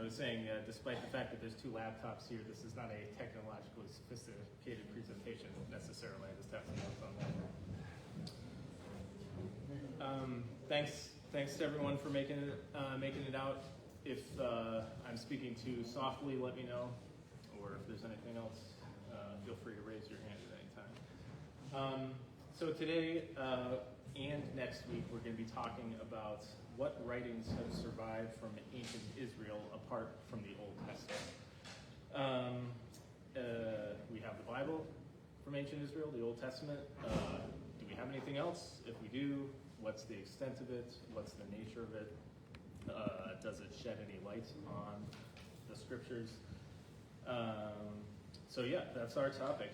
I was saying, despite the fact that there's two laptops here, this is not a technologically sophisticated presentation necessarily. I just have some notes on that. Thanks to everyone for making it out. If I'm speaking too softly, let me know. Or if there's anything else, feel free to raise your hand at any time. So today and next week, we're going to be talking about what writings have survived from ancient Israel apart from the Old Testament. We have the Bible from ancient Israel, the Old Testament. Do we have anything else? If we do, what's the extent of it? What's the nature of it? Does it shed any light on the scriptures? So yeah, that's our topic.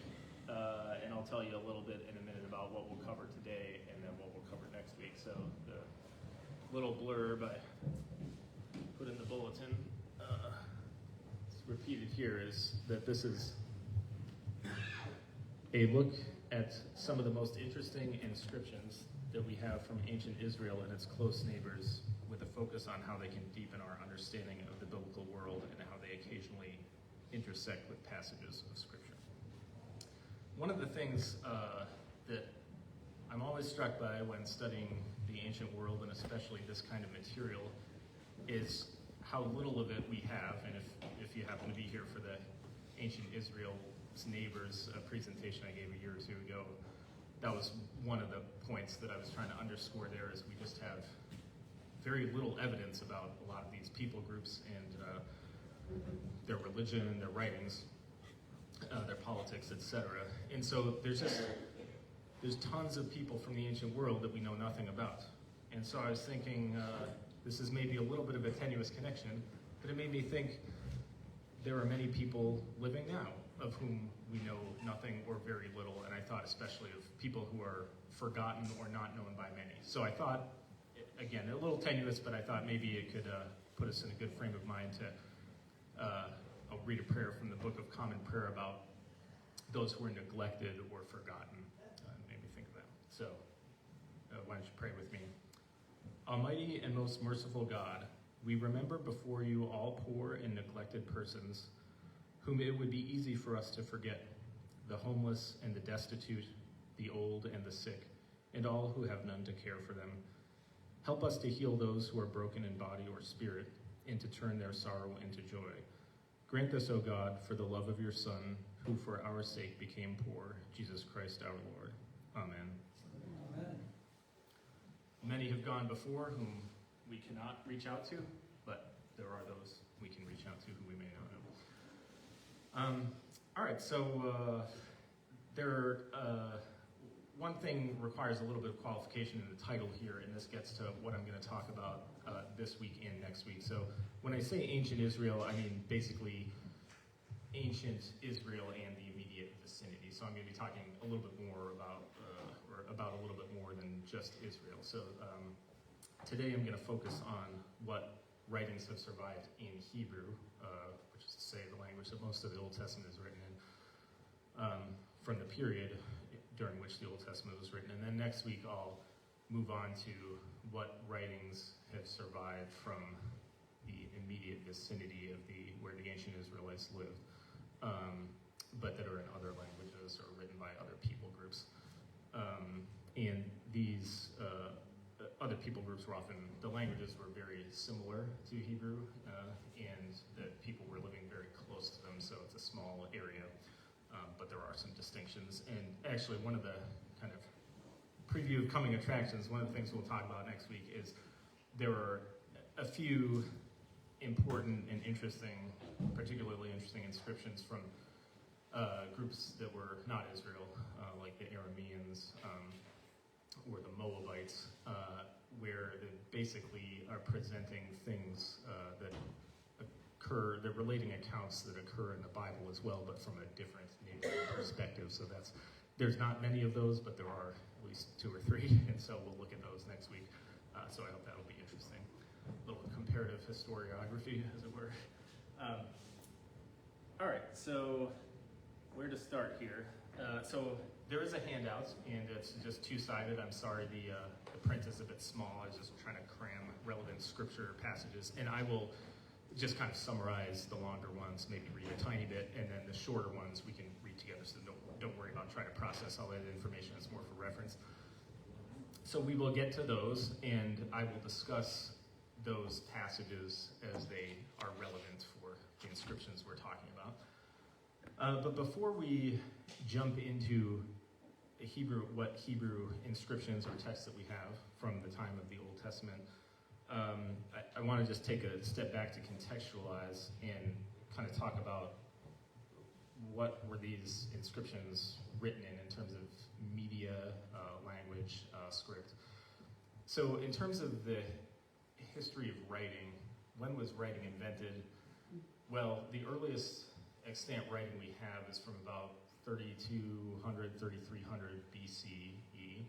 And I'll tell you a little bit in a minute about what we'll cover today and then what we'll cover next week. So the little blurb I put in the bulletin, it's repeated here, is that this is a look at some of the most interesting inscriptions that we have from ancient Israel and its close neighbors, with a focus on how they can deepen our understanding of the biblical world and how they occasionally intersect with passages of Scripture. One of the things that I'm always struck by when studying the ancient world, and especially this kind of material, is how little of it we have. And if you happen to be here for the ancient Israel's neighbors presentation I gave a year or two ago, that was one of the points that I was trying to underscore there, is we just have very little evidence about a lot of these people groups and their religion and their writings, their politics, etc. And so there's tons of people from the ancient world that we know nothing about. And so I was thinking, this is maybe a little bit of a tenuous connection, but it made me think there are many people living now of whom we know nothing or very little, and I thought especially of people who are forgotten or not known by many. So I thought, again, a little tenuous, but I thought maybe it could put us in a good frame of mind to, I'll read a prayer from the Book of Common Prayer about those who are neglected or forgotten. It made me think of that. So why don't you pray with me? Almighty and most merciful God, we remember before you all poor and neglected persons whom it would be easy for us to forget, the homeless and the destitute, the old and the sick, and all who have none to care for them. Help us to heal those who are broken in body or spirit, and to turn their sorrow into joy. Grant this, O God, for the love of your Son, who for our sake became poor, Jesus Christ our Lord. Amen. Amen. Many have gone before whom we cannot reach out to, but there are those we can reach out to who we may not know. All right, so one thing requires a little bit of qualification in the title here, and this gets to what I'm going to talk about this week and next week. So when I say ancient Israel, I mean basically ancient Israel and the immediate vicinity. So I'm going to be talking a little bit more about a little bit more than just Israel. So today I'm going to focus on what writings have survived in Hebrew, which is to say the language that most of the Old Testament is written in, from the period during which the Old Testament was written. And then next week I'll move on to what writings have survived from the immediate vicinity of where the ancient Israelites lived, but that are in other languages or written by other people groups. And these other people groups were often, the languages were very similar to Hebrew, and that people were living very close to them, so it's a small area, but there are some distinctions. And actually, one of the kind of preview of coming attractions, one of the things we'll talk about next week is there are a few important and interesting, particularly interesting inscriptions from groups that were not Israel, like the Arameans, or the Moabites, where they basically are presenting things that occur, they're relating accounts that occur in the Bible as well, but from a different perspective. So there's not many of those, but there are at least 2 or 3, and so we'll look at those next week. So I hope that'll be interesting. A little comparative historiography, as it were. All right, so where to start here? So there is a handout, and it's just two-sided. I'm sorry, the print is a bit small. I was just trying to cram relevant scripture passages, and I will just kind of summarize the longer ones, maybe read a tiny bit, and then the shorter ones we can read together, so don't worry about trying to process all that information. It's more for reference. So we will get to those, and I will discuss those passages as they are relevant for the inscriptions we're talking about. But before we jump into what Hebrew inscriptions or texts that we have from the time of the Old Testament, I want to just take a step back to contextualize and kind of talk about what were these inscriptions written in terms of media, language, script. So in terms of the history of writing, when was writing invented? Well, the earliest extant writing we have is from about 3200, 3300 BCE.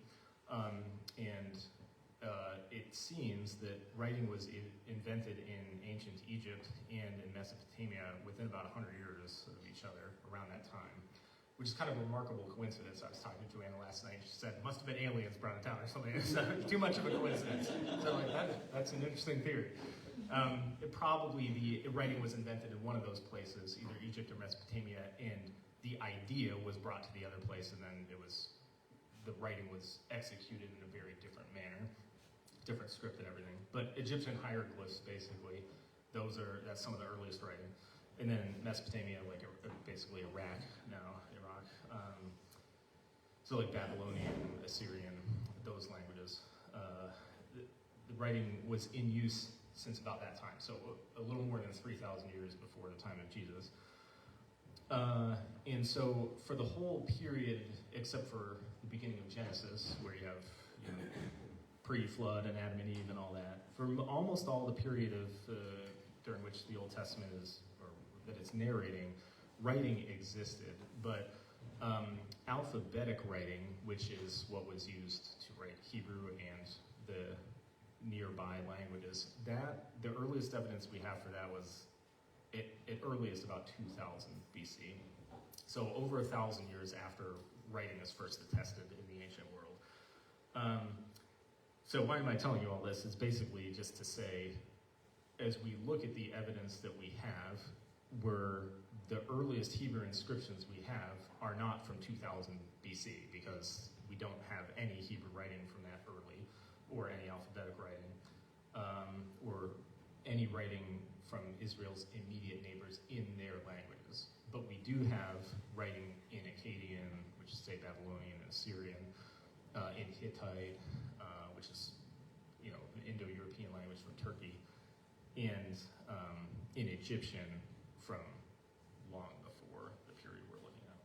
It seems that writing was invented in ancient Egypt and in Mesopotamia within about 100 years of each other around that time, which is kind of a remarkable coincidence. I was talking to Joanna last night. She said, must have been aliens brought it down or something. It's too much of a coincidence. So like, that's an interesting theory. The writing was invented in one of those places, either Egypt or Mesopotamia, and the idea was brought to the other place, and then the writing was executed in a very different manner, different script and everything. But Egyptian hieroglyphs, basically, that's some of the earliest writing. And then Mesopotamia, like basically Iraq now, Iraq. So like Babylonian, Assyrian, those languages. The writing was in use since about that time, so a little more than 3,000 years before the time of Jesus. And so for the whole period, except for the beginning of Genesis, where you have pre-flood and Adam and Eve and all that, for almost all the period of during which the Old Testament that it's narrating, writing existed, but alphabetic writing, which is what was used to write Hebrew and the nearby languages, the earliest evidence we have for that was at earliest about 2000 BC. So over 1,000 years after writing is first attested in the ancient world. So why am I telling you all this? It's basically just to say, as we look at the evidence that we have, the earliest Hebrew inscriptions we have are not from 2000 BC, because we don't have any Hebrew writing from that early, or any alphabetic writing, or any writing from Israel's immediate neighbors in their languages. But we do have writing in Akkadian, which is, say, Babylonian and Assyrian, in Hittite, which is, an Indo-European language from Turkey, and in Egyptian from long before the period we're looking at.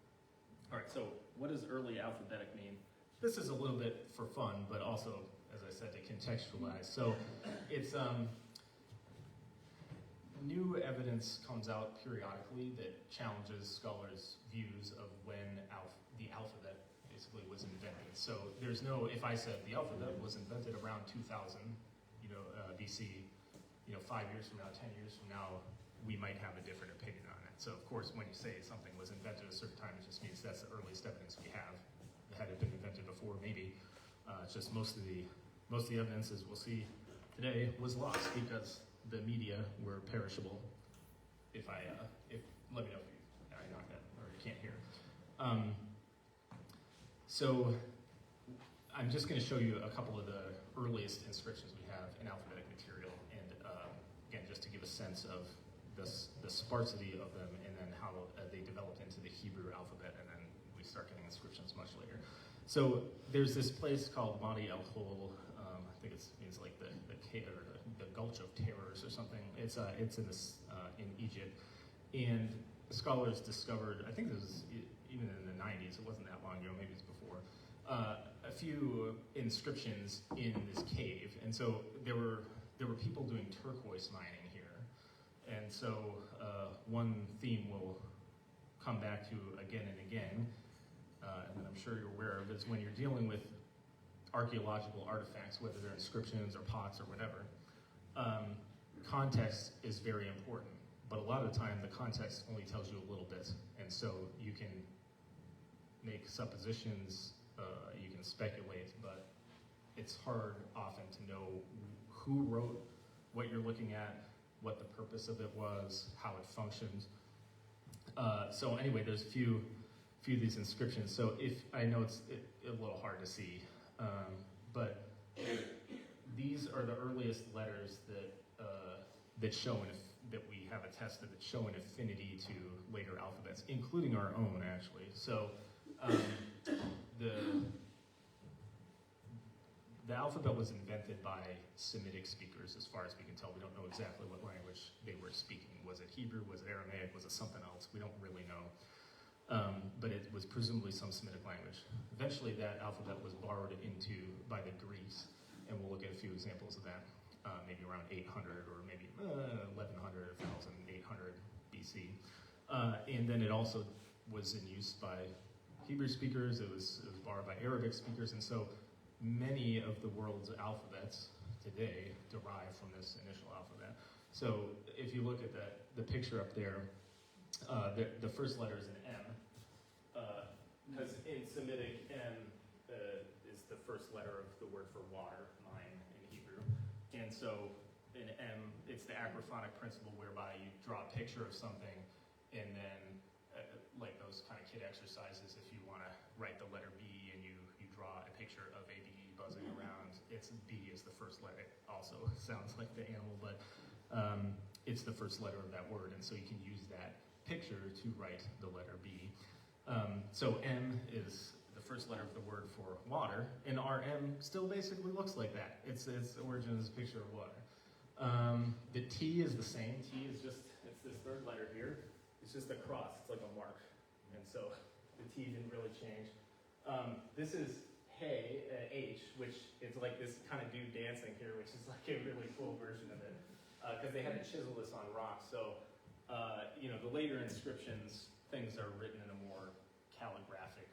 All right, so what does early alphabetic mean? This is a little bit for fun, but also, as I said, to contextualize. So it's new evidence comes out periodically that challenges scholars' views of when the alphabet basically was invented. So there's if I said the alphabet was invented around 2000, BC, 5 years from now, 10 years from now, we might have a different opinion on it. So of course, when you say something was invented at a certain time, it just means that's the earliest evidence we have. Had it been invented before, maybe. It's just most of the evidence, as we'll see today, was lost because the media were perishable. Let me know if I knock that or you can't hear. So I'm just going to show you a couple of the earliest inscriptions we have in alphabetic material, and again, just to give a sense of the sparsity of them, and then how they developed into the Hebrew alphabet, and then we start getting inscriptions much later. So there's this place called Wadi el-Hol. I think it means like the Gulch of Terrors or something. It's in Egypt, and scholars discovered, I think this was even in the 90s, it wasn't that long ago, maybe it's before, a few inscriptions in this cave. And so there were people doing turquoise mining here. And so one theme we'll come back to again and again, and I'm sure you're aware of, is when you're dealing with archaeological artifacts, whether they're inscriptions or pots or whatever, context is very important. But a lot of the time, the context only tells you a little bit. And so you can make suppositions, you can speculate, but it's hard often to know who wrote what you're looking at, what the purpose of it was, how it functioned. So anyway, there's a few of these inscriptions. So if I know it's a little hard to see, but these are the earliest letters that show that we have attested that show an affinity to later alphabets, including our own, actually. So the alphabet was invented by Semitic speakers, as far as we can tell. We don't know exactly what language they were speaking. Was it Hebrew? Was it Aramaic? Was it something else? We don't really know. But it was presumably some Semitic language. Eventually, that alphabet was borrowed into by the Greeks, and we'll look at a few examples of that, maybe around 800 or maybe 1100, 1800 BC. And then it also was in use by Hebrew speakers. It was borrowed by Arabic speakers, and so many of the world's alphabets today derive from this initial alphabet. So if you look at the picture up there, the first letter is an M, because in Semitic, M is the first letter of the word for water, mine in Hebrew. And so in M, it's the acrophonic principle whereby you draw a picture of something, and then like those kind of kid exercises, if you want to write the letter B and you draw a picture of a bee buzzing around, it's B is the first letter. It also sounds like the animal, but it's the first letter of that word, and so you can use that picture to write the letter B. So M is the first letter of the word for water, and our M still basically looks like that. Its origin is a picture of water. The T is the same. T is it's this third letter here. It's just a cross. It's like a mark, and so the T didn't really change. This is Hey, H, which is like this kind of dude dancing here, which is like a really cool version of it, because they had to chisel this on rock. So, the later inscriptions, things are written in a more calligraphic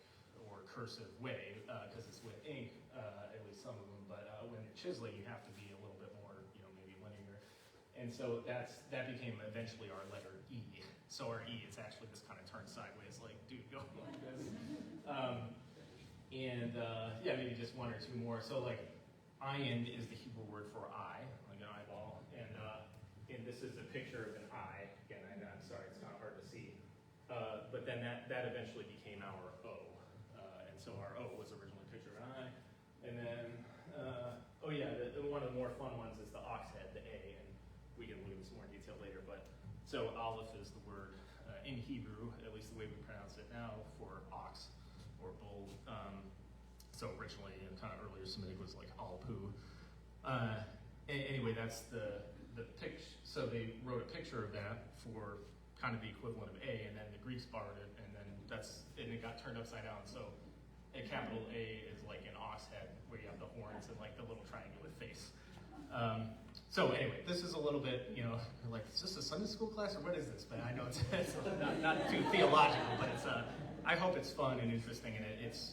or cursive way, because it's with ink, at least some of them. But when you're chiseling, you have to be a little bit more, maybe linear. And so that became eventually our letter E. So our E, it's actually this kind of turned sideways, like, dude, go like this. Maybe just one or two more. So like, ayin is the Hebrew word for eye, like an eyeball, and this is a picture of an eye. Again, I'm sorry, it's kind of hard to see. But then that eventually became our O, and so our O was originally a picture of an eye. And then, one of the more fun ones is the ox head, the A, and we can look at this more in detail later. But so aleph is the word in Hebrew, at least the way we pronounce it now, for ox or bull. So originally, in kind of earlier Semitic, was like alpu. Anyway, that's the picture. So they wrote a picture of that for kind of the equivalent of A, and then the Greeks borrowed it, and then it got turned upside down. So a capital A is like an ox head, where you have the horns and like the little triangular face. So anyway, this is a little bit, like, is this a Sunday school class or what is this? But I know it's not too theological, but I hope it's fun and interesting, and it's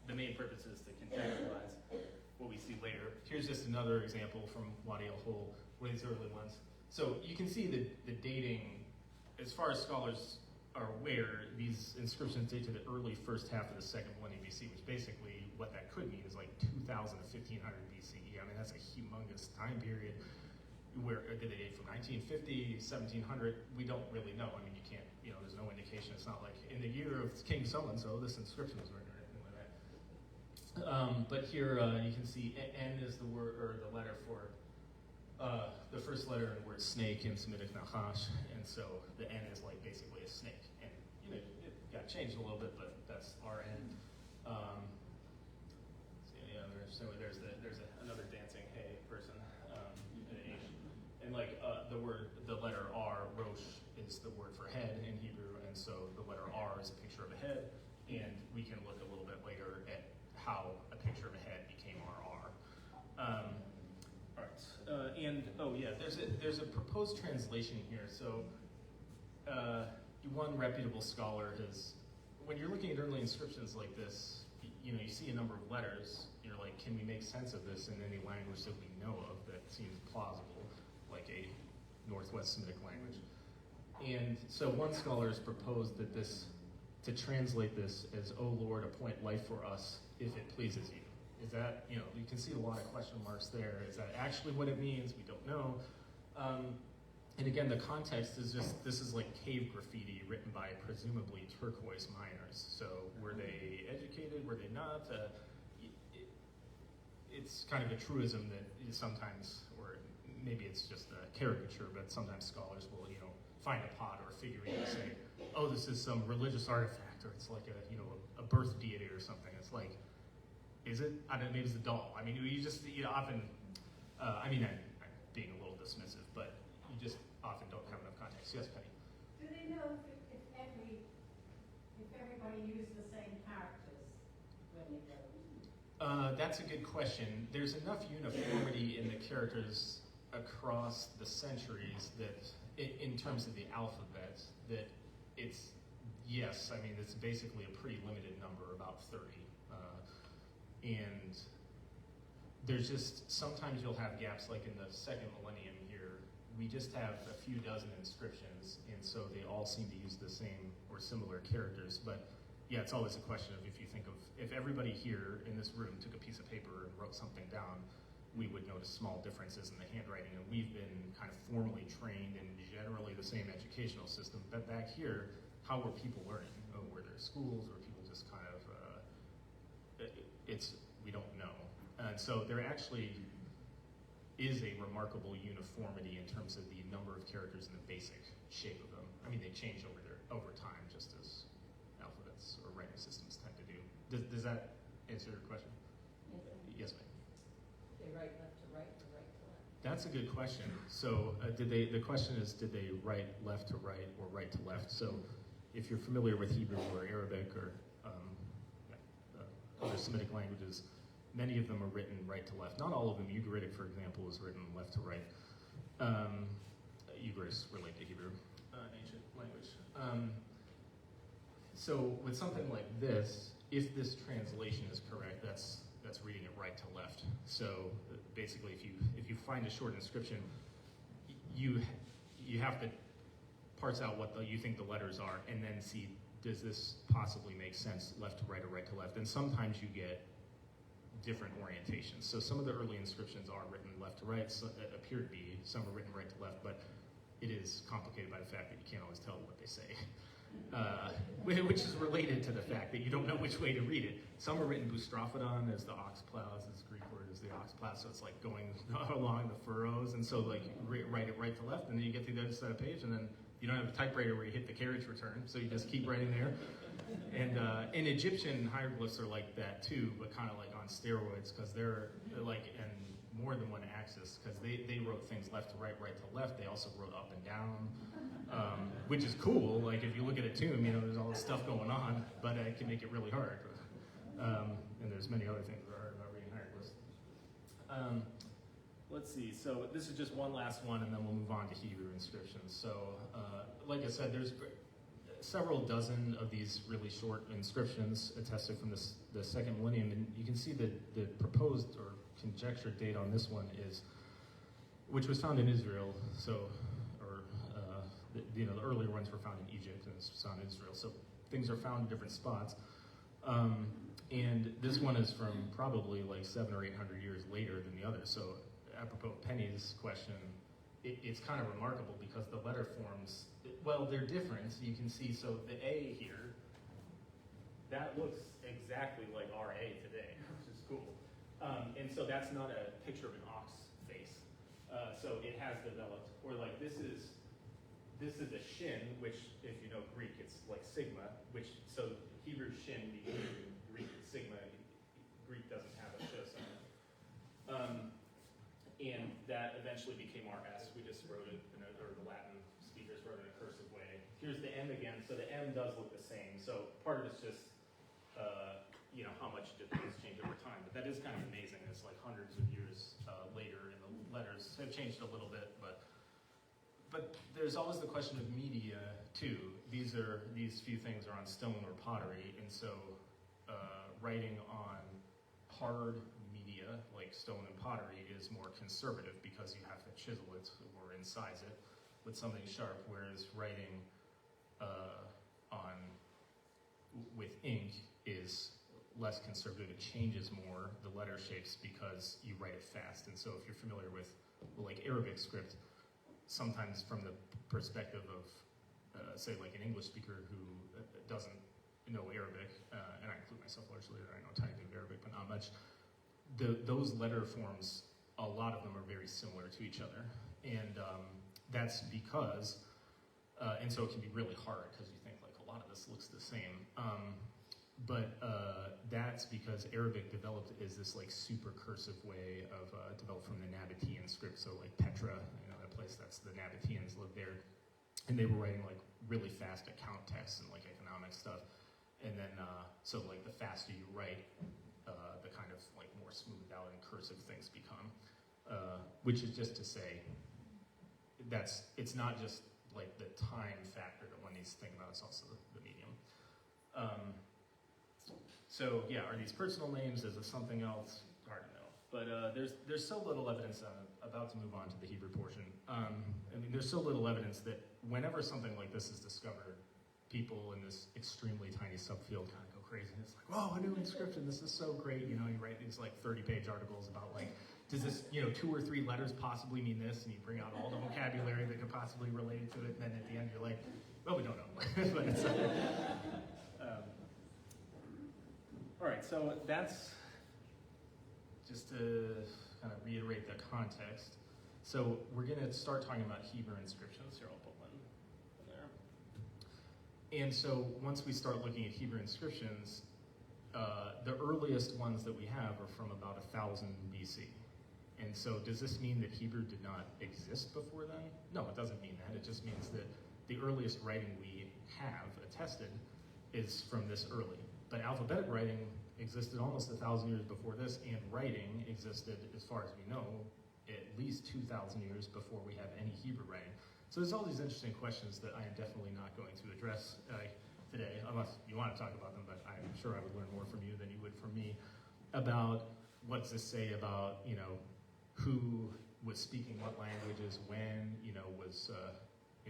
the main purpose is to contextualize what we see later. Here's just another example from Wadi al-Hol, one of these early ones. So you can see the dating, as far as scholars are aware, these inscriptions date to the early first half of the second millennium BC, which basically what that could mean is like 2000 to 1500 BCE. I mean, that's a humongous time period. Where did they date from 1950, 1700? We don't really know. I mean, you can't, there's no indication. It's not like in the year of King so-and-so, this inscription was written or anything like that. But here you can see N is the word, or the letter for the first letter in the word snake in Semitic Nachash, and so the N is like basically a snake. And it got changed a little bit, but that's our N. There's another dancing hey person, and like the letter R, Rosh, is the word for head in Hebrew, and so the letter R is a picture of a head, and we can look a little bit later at how a picture of a head became our R. All right, there's a proposed translation here. So one reputable scholar has, when you're looking at early inscriptions like this, you see a number of letters, you're like, can we make sense of this in any language that we know of that seems plausible, like a Northwest Semitic language? And so one scholar has proposed that to translate this as, "O Lord, appoint life for us if it pleases you." Is that, you can see a lot of question marks there. Is that actually what it means? We don't know. And again, the context is just, this is like cave graffiti written by presumably turquoise miners. So were they educated, were they not? It's kind of a truism that sometimes, or maybe it's just a caricature, but sometimes scholars will, find a pot or a figurine and say, oh, this is some religious artifact, or it's like a birth deity or something. It's like, is it? I don't know, maybe it's a doll. I mean, you just, often, I'm being a little dismissive, but you just often don't have enough context. Yes, Penny? Do they know if everybody used the same characters when they wrote? That's a good question. There's enough uniformity in the characters across the centuries that, in terms of the alphabet, that it's, yes, it's basically a pretty limited number, about 30. And there's just, sometimes you'll have gaps, like in the second millennium here, we just have a few dozen inscriptions, and so they all seem to use the same or similar characters. But yeah, it's always a question of, if you think of, if everybody here in this room took a piece of paper and wrote something down, we would notice small differences in the handwriting, and we've been kind of formally trained in generally the same educational system. But back here, how were people learning? Were there schools? Were people just kind of, we don't know. And so there actually is a remarkable uniformity in terms of the number of characters and the basic shape of them. They change over time, just as alphabets or writing systems tend to do. Does that answer your question? Yes, ma'am. They write left to right or right to left? That's a good question. So the question is, did they write left to right or right to left? So if you're familiar with Hebrew or Arabic or other Semitic languages, many of them are written right to left. Not all of them. Ugaritic, for example, is written left to right. Ugarics relate to Hebrew, ancient language. So with something like this, if this translation is correct, that's reading it right to left. So basically, if you find a short inscription, you have to parse out what you think the letters are, and then see, does this possibly make sense left to right or right to left? And sometimes you get different orientations. So some of the early inscriptions are written left to right, so appear to be. Some are written right to left, but it is complicated by the fact that you can't always tell what they say. Which is related to the fact that you don't know which way to read it. Some are written boustrophodon, as the ox plows, as the Greek word is the ox plow, so it's like going along the furrows, and so like write it right to left, and then you get to the other side of the page, and then you don't have a typewriter where you hit the carriage return, so you just keep writing there. And Egyptian hieroglyphs are like that too, but kind of like on steroids, because they're like in more than one axis, because they wrote things left to right, right to left. They also wrote up and down, which is cool. Like if you look at a tomb, there's all this stuff going on, but it can make it really hard. And there's many other things that are hard about reading hieroglyphs. Let's see, so this is just one last one, and then we'll move on to Hebrew inscriptions. So, like I said, there's several dozen of these really short inscriptions attested from the second millennium, and you can see that the proposed or conjectured date on this one is, which was found in Israel, so, the earlier ones were found in Egypt, and it's found in Israel, so things are found in different spots. And this one is from probably like 700 or 800 years later than the others, so apropos of Penny's question, it's kind of remarkable because the letter forms, well, they're different. You can see, so the A here, that looks exactly like our A today, which is cool. And so that's not a picture of an ox face. So it has developed, or like this is a shin, which if you know Greek, it's like sigma, which, so Hebrew shin became Greek sigma. Greek doesn't have a sh sign. And that eventually became our S. We just wrote it, or the Latin speakers wrote it in a cursive way. Here's the M again, so the M does look the same. So part of it's just, how much did things change over time. But that is kind of amazing. It's like hundreds of years later, and the letters have changed a little bit. But there's always the question of media, too. These few things are on stone or pottery, and so writing on hard media, like stone and pottery, is more conservative because you have to chisel it or incise it with something sharp, whereas writing with ink is less conservative. It changes more the letter shapes because you write it fast. And so if you're familiar with like Arabic script, sometimes from the perspective of, say, like an English speaker who doesn't know Arabic, and I include myself largely, I know a tiny bit of Arabic, but not much. Those letter forms, a lot of them are very similar to each other, and that's because, and so it can be really hard because you think like a lot of this looks the same. But that's because Arabic developed as this like super cursive way of developed from the Nabatean script. So like Petra, that place that's the Nabateans lived there, and they were writing like really fast account texts and like economic stuff. And then so like the faster you write, the kind of like more smoothed out and cursive things become. Which is just to say, it's not just like the time factor that one needs to think about, it's also the medium. So yeah, are these personal names? Is it something else? Hard to know. But there's so little evidence. I'm about to move on to the Hebrew portion. I mean, there's so little evidence that whenever something like this is discovered, people in this extremely tiny subfield kind of go crazy. It's like, whoa, a new inscription! This is so great. You write these like 30-page articles about like, does this 2 or 3 letters possibly mean this? And you bring out all the vocabulary that could possibly relate to it. And then at the end, you're like, well, we don't know. But it's, all right, so that's just to kind of reiterate the context. So we're going to start talking about Hebrew inscriptions. Here, I'll put one in there. And so once we start looking at Hebrew inscriptions, the earliest ones that we have are from about 1000 BC. And so does this mean that Hebrew did not exist before then? No, it doesn't mean that. It just means that the earliest writing we have attested is from this early. But alphabetic writing existed almost 1,000 years before this, and writing existed, as far as we know, at least 2,000 years before we have any Hebrew writing. So there's all these interesting questions that I am definitely not going to address today, unless you want to talk about them, but I'm sure I would learn more from you than you would from me about what does this say about, who was speaking what languages, when, was...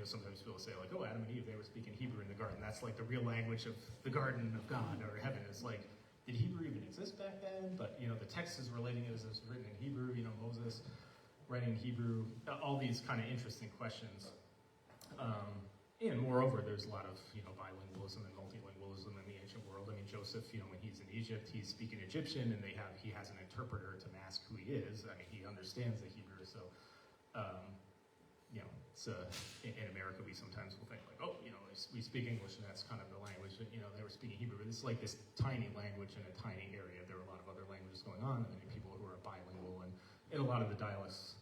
sometimes people say like, oh, Adam and Eve, they were speaking Hebrew in the garden. That's like the real language of the garden of God or heaven. It's like, did Hebrew even exist back then? But, the text is relating it as it's written in Hebrew, Moses writing in Hebrew, all these kind of interesting questions. And moreover, there's a lot of, bilingualism and multilingualism in the ancient world. I mean, Joseph, when he's in Egypt, he's speaking Egyptian and he has an interpreter to mask who he is. I mean, he understands the Hebrew, so, it's, in America, we sometimes will think like, oh, we speak English and that's kind of the language. They were speaking Hebrew, but it's like this tiny language in a tiny area. There are a lot of other languages going on, and people who are bilingual, and a lot of the dialects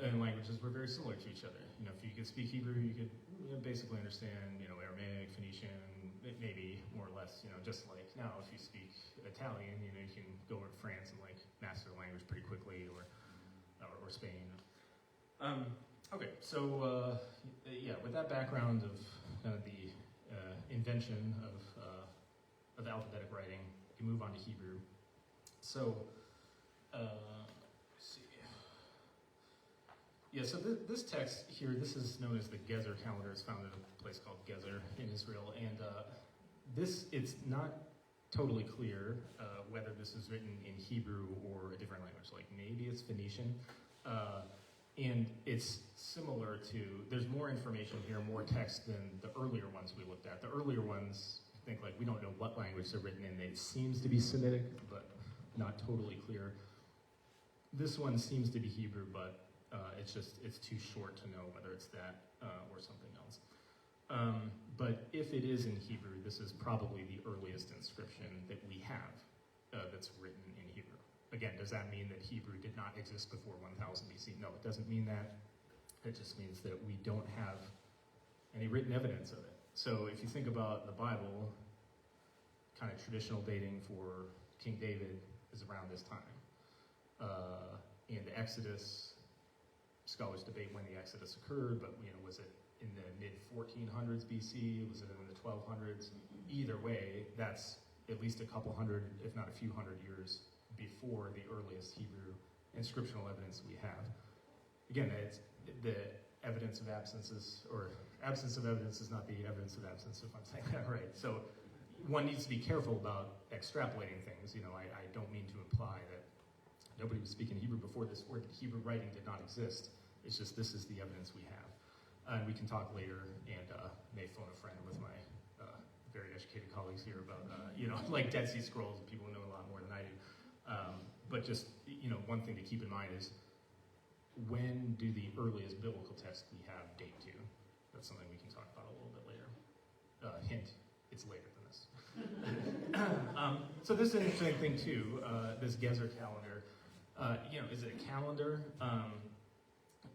and languages were very similar to each other. If you could speak Hebrew, you could basically understand, Aramaic, Phoenician, maybe more or less, just like now, if you speak Italian, you can go over to France and like master the language pretty quickly, or Spain. Okay, so with that background of kind of the invention of alphabetic writing, we can move on to Hebrew. So, let's see. Yeah, so this text here, this is known as the Gezer calendar. It's found in a place called Gezer in Israel, and it's not totally clear whether this is written in Hebrew or a different language. Like maybe it's Phoenician. And it's similar to, there's more information here, more text than the earlier ones we looked at. The earlier ones, I think like we don't know what language they're written in. It seems to be Semitic, but not totally clear. This one seems to be Hebrew, but it's too short to know whether it's that or something else. But if it is in Hebrew, this is probably the earliest inscription that we have that's written in Hebrew. Again, does that mean that Hebrew did not exist before 1000 BC? No, it doesn't mean that. It just means that we don't have any written evidence of it. So if you think about the Bible, kind of traditional dating for King David is around this time. In the Exodus, scholars debate when the Exodus occurred, but was it in the mid-1400s BC? Was it in the 1200s? Either way, that's at least a couple hundred, if not a few hundred years before the earliest Hebrew inscriptional evidence we have. Again, it's the evidence of absences, or absence of evidence is not the evidence of absence, if I'm saying that right. So one needs to be careful about extrapolating things. I don't mean to imply that nobody was speaking Hebrew before this, or that Hebrew writing did not exist It's just this is the evidence we have. And we can talk later, and may phone a friend with my very educated colleagues here about, like Dead Sea Scrolls. People know a lot more than I do. But just, one thing to keep in mind is, when do the earliest biblical texts we have date to? That's something we can talk about a little bit later. Hint, it's later than this. So this is an interesting thing too, this Gezer calendar. Is it a calendar?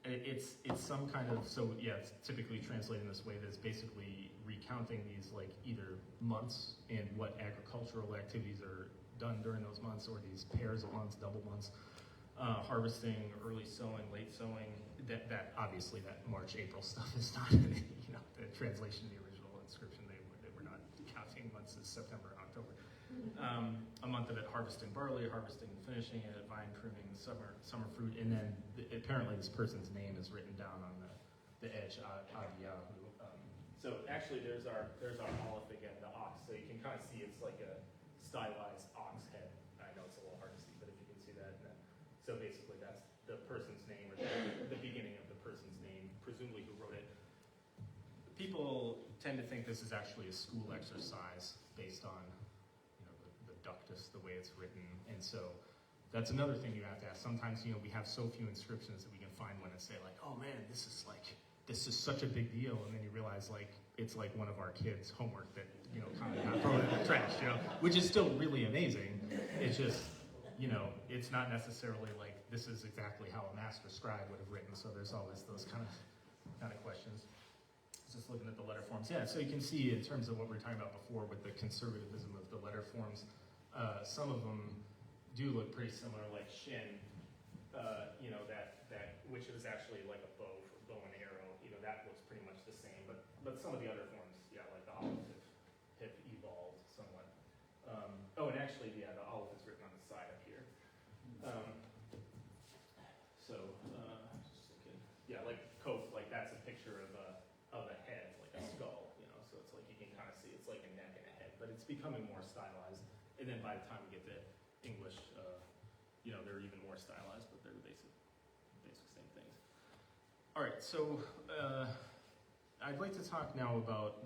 It's some kind of, it's typically translated in this way, that's basically recounting these like either months and what agricultural activities are done during those months, or these pairs of months, double months, harvesting, early sowing, late sowing. That obviously that March, April stuff is not, the translation of the original inscription. They were not counting months as September and October. A month of it harvesting barley, harvesting and finishing it, vine pruning, summer fruit, and then apparently this person's name is written down on the edge, Aviyahu. So actually there's our Aleph again, the ox. So you can kind of see it's like a stylized ox head. I know it's a little hard to see, but if you can see that. So basically that's the person's name, or the beginning of the person's name, presumably who wrote it. People tend to think this is actually a school exercise based on the ductus, the way it's written. And so that's another thing you have to ask. Sometimes, we have so few inscriptions that we can find one and say like, oh man, this is such a big deal. And then you realize like, it's like one of our kids' homework that, kind of got thrown in the trash, which is still really amazing. It's just, it's not necessarily like, this is exactly how a master scribe would have written. So there's always those kind of questions. Just looking at the letter forms. Yeah, so you can see in terms of what we were talking about before with the conservatism of the letter forms, some of them do look pretty similar, like Shin, that which is actually like a bow and arrow, that looks pretty much the same, but some of the other forms, like the Aleph have evolved somewhat. And actually, the Aleph is written on the side up here. Just thinking, like Kof, like that's a picture of a head, like a skull, so it's like you can kind of see it's like a neck and a head, but it's becoming more stylized. And then by the time we get to English, they're even more stylized, but they're the basic same things. All right, so I'd like to talk now about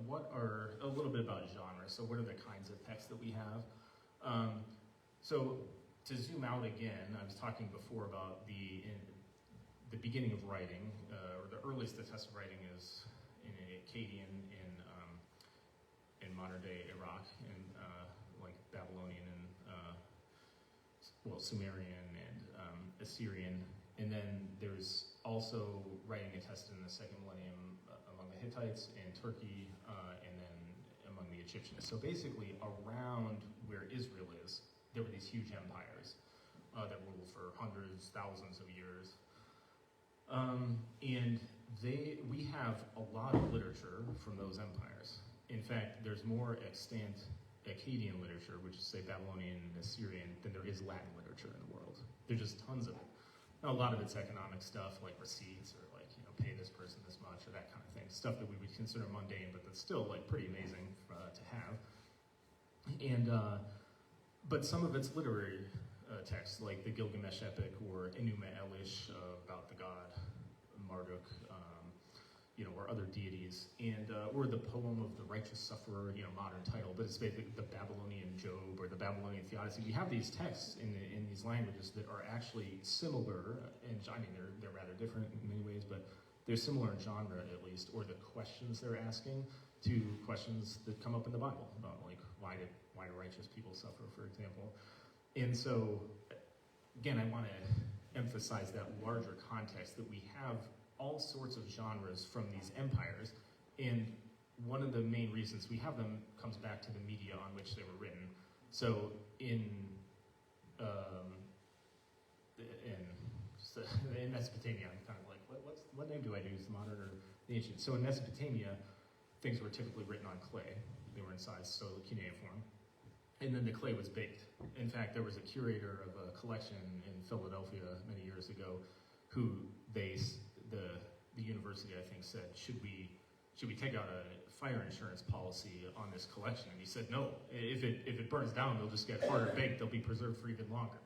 a little bit about genre. So what are the kinds of texts that we have? So to zoom out again, I was talking before about the beginning of writing, or the earliest attested writing is in Akkadian in modern day Iraq, and like Babylonian and Sumerian and Assyrian, and then there's also writing attested in the second millennium among the Hittites in Turkey, and then among the Egyptians. So basically, around where Israel is, there were these huge empires that ruled for hundreds, thousands of years. And we have a lot of literature from those empires. In fact, there's more extant Akkadian literature, which is say Babylonian and Assyrian, than there is Latin literature in the world. There's just tons of it. Now, a lot of it's economic stuff, like receipts, or like, pay this person this much, or that kind of thing. Stuff that we would consider mundane, but that's still like pretty amazing to have. And, but some of it's literary texts, like the Gilgamesh epic, or Enuma Elish about the god Marduk, or other deities, and or the poem of the righteous sufferer, modern title, but it's basically the Babylonian Job or the Babylonian Theodicy. We have these texts in these languages that are actually similar, and I mean they're rather different in many ways, but they're similar in genre at least, or the questions they're asking to questions that come up in the Bible about like why do righteous people suffer, for example. And so, again, I want to emphasize that larger context that we have all sorts of genres from these empires, and one of the main reasons we have them comes back to the media on which they were written. So in Mesopotamia, I'm kind of like, what name do I use, the modern or the ancient? So in Mesopotamia, things were typically written on clay. They were in size, so cuneiform. And then the clay was baked. In fact, there was a curator of a collection in Philadelphia many years ago who the university, I think, said, should we take out a fire insurance policy on this collection? And he said, no, if it burns down, they'll just get harder baked, they'll be preserved for even longer.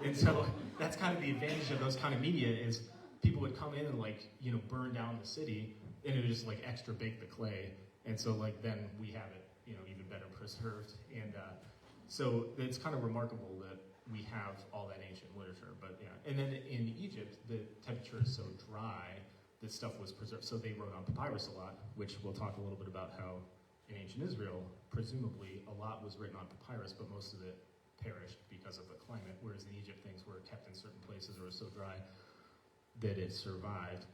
And so that's kind of the advantage of those kind of media, is people would come in and like, burn down the city, and it would just like extra bake the clay. And so like then we have it, even better preserved. And so it's kind of remarkable that we have all that ancient literature. But yeah, and then in Egypt, the temperature is so dry that stuff was preserved. So they wrote on papyrus a lot, which we'll talk a little bit about how in ancient Israel, presumably a lot was written on papyrus, but most of it perished because of the climate, whereas in Egypt things were kept in certain places or were so dry that it survived.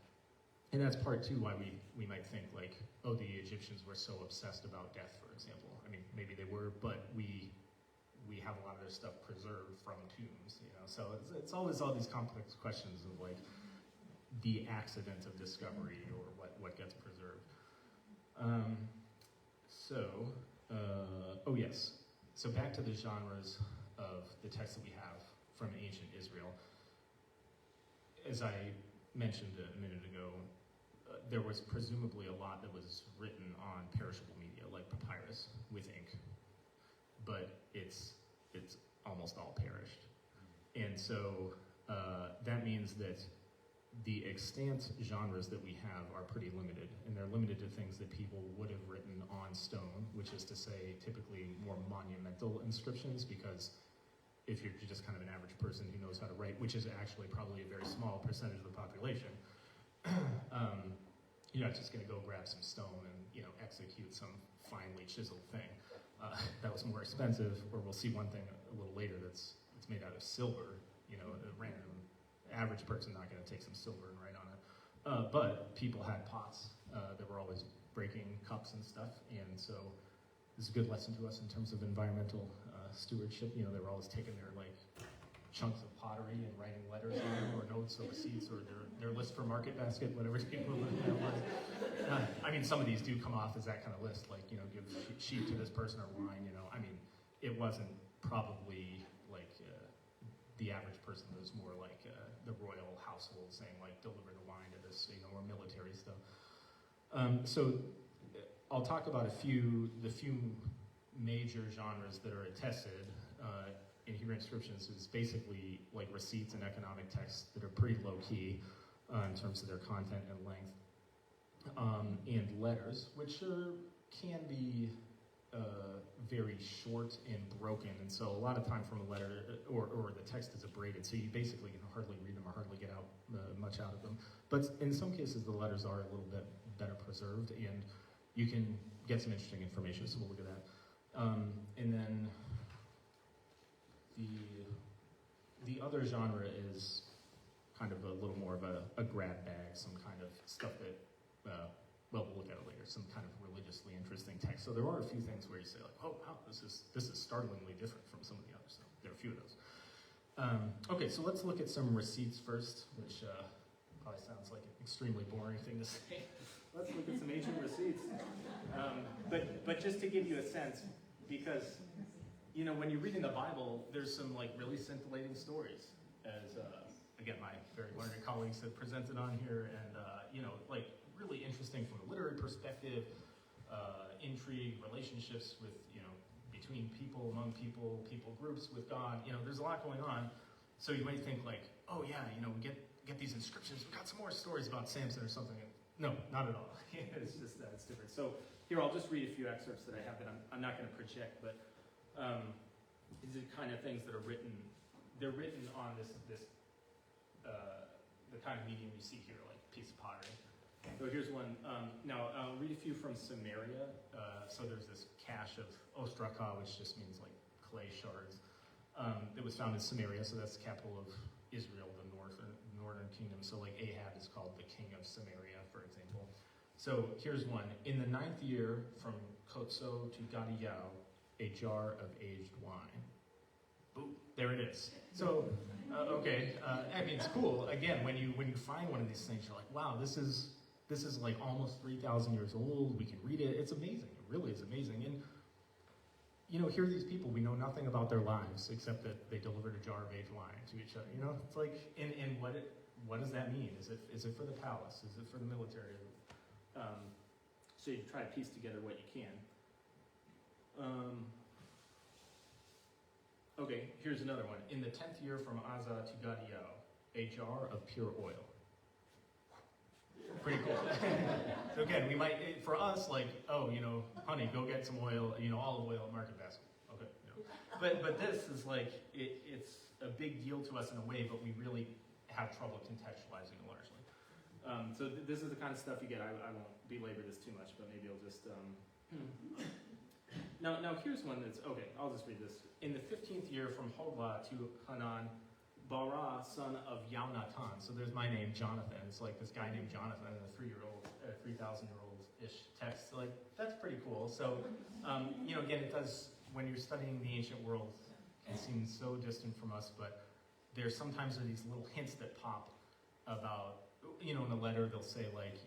And that's part too why we might think like, oh, the Egyptians were so obsessed about death, for example. I mean, maybe they were, but we have a lot of their stuff preserved from tombs, So it's always all these complex questions of like the accident of discovery or what gets preserved. Oh yes. So back to the genres of the text that we have from ancient Israel. As I mentioned a minute ago, there was presumably a lot that was written on perishable media, like papyrus with ink, but it's almost all perished. And so that means that the extant genres that we have are pretty limited, and they're limited to things that people would have written on stone, which is to say typically more monumental inscriptions, because if you're just kind of an average person who knows how to write, which is actually probably a very small percentage of the population, you're not just going to go grab some stone and execute some finely chiseled thing. That was more expensive, or we'll see one thing a little later that's made out of silver. A random average person not going to take some silver and write on it. But people had pots that were always breaking cups and stuff, and so this is a good lesson to us in terms of environmental stewardship. They were always taking their like chunks of pottery and writing letters on them, or notes or receipts, or their list for market basket, whatever people that was. I mean, some of these do come off as that kind of list, like give sheep to this person or wine. I mean, it wasn't probably like the average person. It was more like the royal household saying like deliver the wine to this, or military stuff. So I'll talk about the few major genres that are attested in Hebrew inscriptions. Is basically like receipts and economic texts that are pretty low key in terms of their content and length, and letters, which can be very short and broken, and so a lot of time from a letter or the text is abraded, so you basically can hardly read them or hardly get out much out of them. But in some cases, the letters are a little bit better preserved, and you can get some interesting information. So we'll look at that, and then the other genre is kind of a little more of a grab bag, some kind of stuff that. Well, we'll look at it later, some kind of religiously interesting text. So there are a few things where you say like, oh wow, this is startlingly different from some of the others. So there are a few of those. Okay, so let's look at some receipts first, which probably sounds like an extremely boring thing to say. Let's look at some ancient receipts. But just to give you a sense, because when you're reading the Bible, there's some like really scintillating stories, as again my very learned colleagues have presented on here, and like really interesting from a literary perspective, intrigue, relationships with, between people, among people, people groups with God. There's a lot going on. So you might think like, oh yeah, we get these inscriptions. We got some more stories about Samson or something. No, not at all. It's just that it's different. So here, I'll just read a few excerpts that I have that I'm not going to project, but these are kind of things that are written. They're written on this the kind of medium you see here, like a piece of pottery. So here's one. Now, I'll read a few from Samaria. So there's this cache of ostraka, which just means like clay shards. It was found in Samaria, so that's the capital of Israel, the northern kingdom. So like Ahab is called the king of Samaria, for example. So here's one. In the 9th year, from Kotso to Gadiyao, a jar of aged wine. Boom, there it is. So, okay, I mean, it's cool. Again, when you find one of these things, you're like, wow, this is like almost 3,000 years old. We can read it. It's amazing. It really is amazing. And, here are these people. We know nothing about their lives except that they delivered a jar of aged wine to each other. It's like, and what does that mean? Is it for the palace? Is it for the military? So you try to piece together what you can. Okay, here's another one. In the 10th year from Azza to Gadiyao, a jar of pure oil. Pretty cool. So again, we might, for us, like, oh, honey, go get some oil, olive oil at Market Basket. Okay. But this is like, it's a big deal to us in a way, but we really have trouble contextualizing it largely. So this is the kind of stuff you get. I won't belabor this too much, but maybe I'll just... Now here's one that's, okay, I'll just read this. In the 15th year from Hogla to Hanan, Bara, son of Yaunatan. So there's my name, Jonathan. It's like this guy named Jonathan, a 3,000-year-old-ish text. Like, that's pretty cool. So, again, it does, when you're studying the ancient world, it seems so distant from us, but there's sometimes these little hints that pop about, in a letter they'll say like,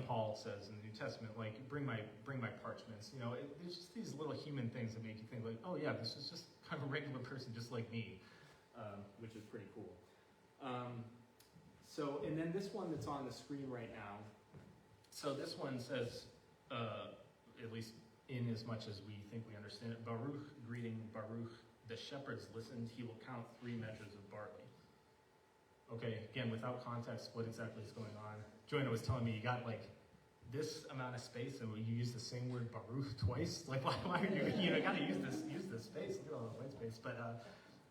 Paul says in the New Testament, like, bring my parchments. There's just these little human things that make you think like, oh yeah, this is just kind of a regular person just like me. Which is pretty cool. And then this one that's on the screen right now. So this one says, at least in as much as we think we understand it, Baruch, greeting Baruch, the shepherds listened, he will count 3 measures of barley. Okay, again, without context, what exactly is going on? Joanna was telling me you got like this amount of space and you use the same word Baruch twice. Like why are you gotta use this space, look at all the white space. But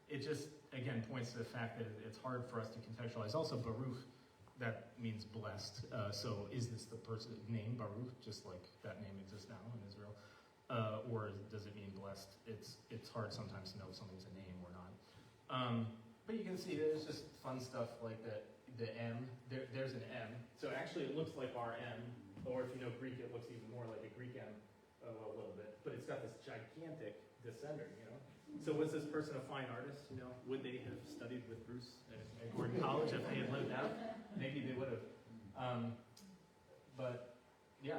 it just, again, points to the fact that it's hard for us to contextualize. Also, Baruch, that means blessed. So is this the person named Baruch, just like that name exists now in Israel? Or does it mean blessed? It's hard sometimes to know if something's a name or not. But you can see there's just fun stuff like the M. There's an M. So actually it looks like our M, or if you know Greek, it looks even more like a Greek M a little bit. But it's got this gigantic descender, So was this person a fine artist? Would they have studied with Bruce at Gordon College if they had lived out? Maybe they would have. But yeah,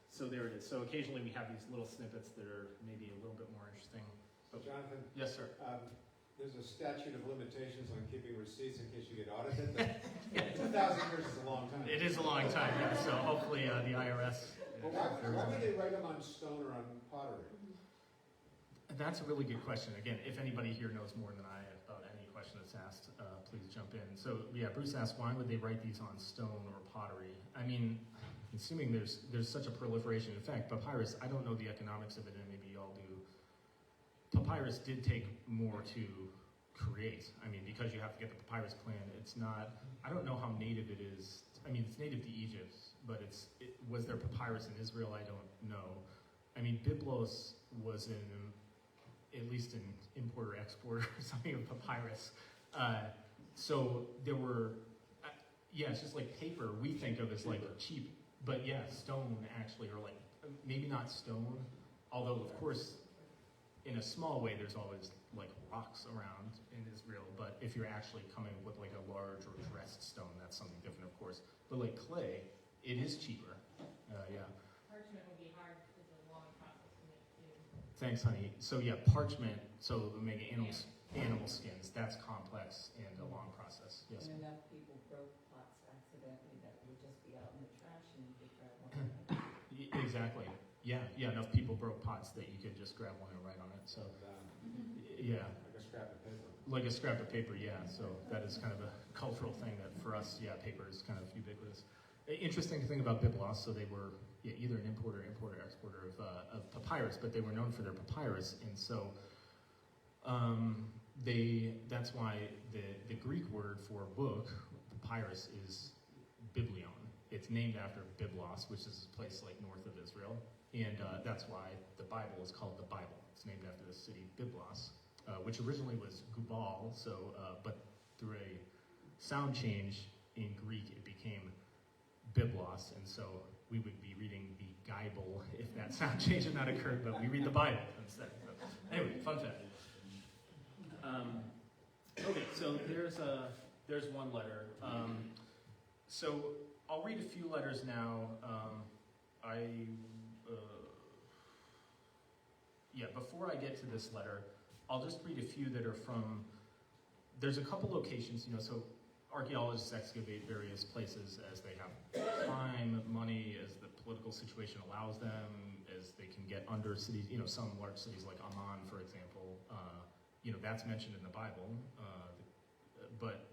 so there it is. So occasionally we have these little snippets that are maybe a little bit more interesting. So Jonathan? Yes, sir. There's a statute of limitations on keeping receipts in case you get audited. 2,000 years is a long time. It is a long time, yeah. So hopefully the IRS... Well, why would they write them on stone or on pottery? That's a really good question. Again, if anybody here knows more than I about any question that's asked, please jump in. So yeah, Bruce asked, why would they write these on stone or pottery? I mean, assuming there's such a proliferation. In fact, papyrus, I don't know the economics of it, and maybe y'all do. Papyrus did take more to create. I mean, because you have to get the papyrus plan, it's not, I don't know how native it is. I mean, it's native to Egypt, but was there papyrus in Israel? I don't know. I mean, Byblos was at least an importer export or something of papyrus. So there were, it's just like paper we think of as like cheap, but yeah, stone actually, or like, maybe not stone, although of course, in a small way, there's always like rocks around in Israel, but if you're actually coming with like a large or dressed stone, that's something different, of course. But like clay, it is cheaper, yeah. Parchment would be hard because it's a long process to make too. Thanks, honey. So yeah, parchment, so making animal skins, that's complex and a long process. Yes. And enough people broke pots accidentally that would just be out in the trash and you could grab one. Exactly. Yeah, enough people broke pots that you could just grab one and write on it. So yeah. Like a scrap of paper. Like a scrap of paper, yeah. So that is kind of a cultural thing that for us, yeah, paper is kind of ubiquitous. Interesting thing about Byblos, so they were either an importer, exporter of papyrus, but they were known for their papyrus, and so that's why the Greek word for book, papyrus, is biblion. It's named after Byblos, which is a place like north of Israel, and that's why the Bible is called the Bible. It's named after the city Byblos, which originally was Gubal, but through a sound change in Greek, it became Byblos, and so we would be reading the Bible if that sound change had not occurred, but we read the Bible instead. So, anyway, fun fact. Okay, so there's one letter. So I'll read a few letters now. Before I get to this letter, I'll just read a few that are from, there's a couple locations, so archaeologists excavate various places as they have time, money, as the political situation allows them, as they can get under cities, some large cities like Amman, for example, that's mentioned in the Bible, but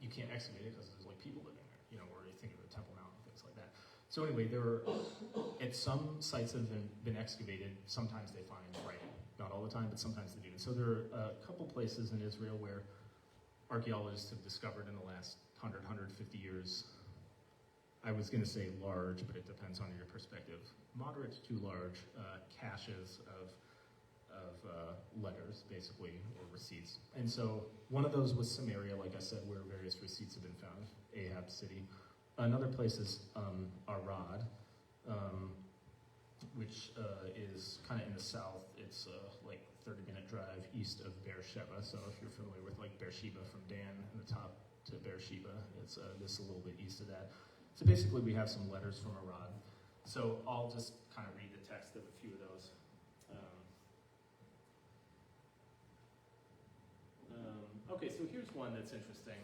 you can't excavate it because there's like people living there. or you think of the Temple Mount and things like that. So anyway, there are, at some sites that have been excavated, sometimes they find writing. Not all the time, but sometimes they do. And so there are a couple places in Israel where archaeologists have discovered in the last 100, 150 years, I was going to say large, but it depends on your perspective, moderate to large caches of letters, basically, or receipts. And so one of those was Samaria, like I said, where various receipts have been found, Ahab city. Another place is Arad, which is kind of in the south. It's like 30-minute drive east of Beersheba. So if you're familiar with like Beersheba from Dan in the top to Beersheba, it's this a little bit east of that. So basically we have some letters from Arad. So I'll just kind of read the text of a few of those. Okay, so here's one that's interesting.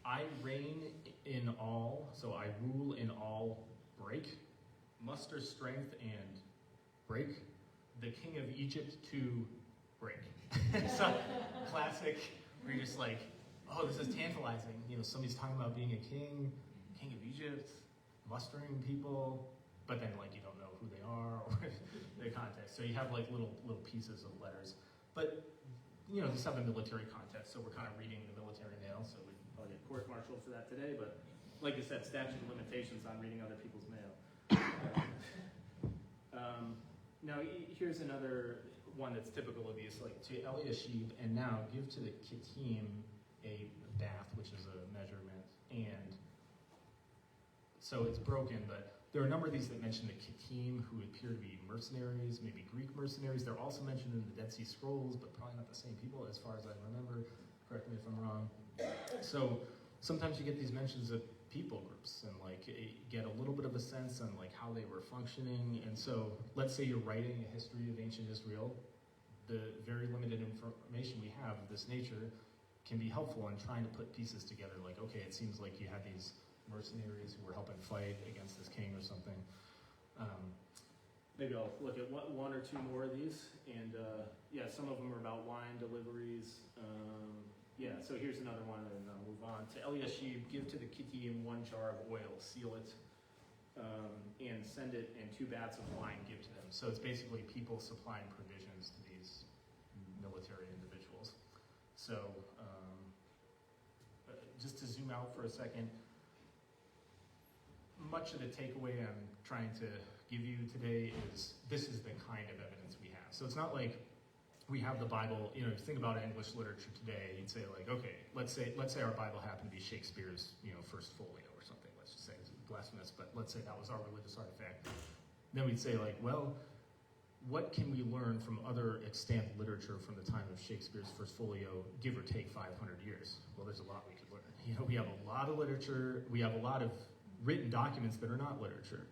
I reign in all, so I rule in all, break, muster strength and break, the king of Egypt to break. So classic, where you're just like, oh, this is tantalizing. Somebody's talking about being a king of Egypt, mustering people, but then like you don't know who they are or their context. So you have like little pieces of letters. But these have a military context, so we're kind of reading the military mail, so we'd probably get court-martialed for that today, but like I said, statute of limitations on reading other people's mail. Now, here's another one that's typical of these, like, to Eliashib, and now give to the Kittim a bath, which is a measurement, and so it's broken, but there are a number of these that mention the Kittim, who appear to be mercenaries, maybe Greek mercenaries. They're also mentioned in the Dead Sea Scrolls, but probably not the same people as far as I remember. Correct me if I'm wrong. So sometimes you get these mentions of people groups and like get a little bit of a sense on like how they were functioning. And so let's say you're writing a history of ancient Israel. The very limited information we have of this nature can be helpful in trying to put pieces together. Like, okay, it seems like you had these mercenaries who were helping fight against this king or something. Maybe I'll look at one or two more of these, and yeah, some of them are about wine deliveries. Yeah, so here's another one, and I'll move on. To Eliashib, give to the Kittim 1 jar of oil, seal it, and send it in 2 bats of wine, give to them. So it's basically people supplying provisions to these military individuals. So just to zoom out for a second, much of the takeaway I'm trying to give you today is this is the kind of evidence we have. So it's not like we have the Bible, if you think about English literature today, you'd say like, okay, let's say our Bible happened to be Shakespeare's, first folio or something. Let's just say it's blasphemous, but let's say that was our religious artifact. Then we'd say like, well, what can we learn from other extant literature from the time of Shakespeare's first folio, give or take 500 years? Well, there's a lot we could learn. We have a lot of literature. We have a lot of written documents that are not literature.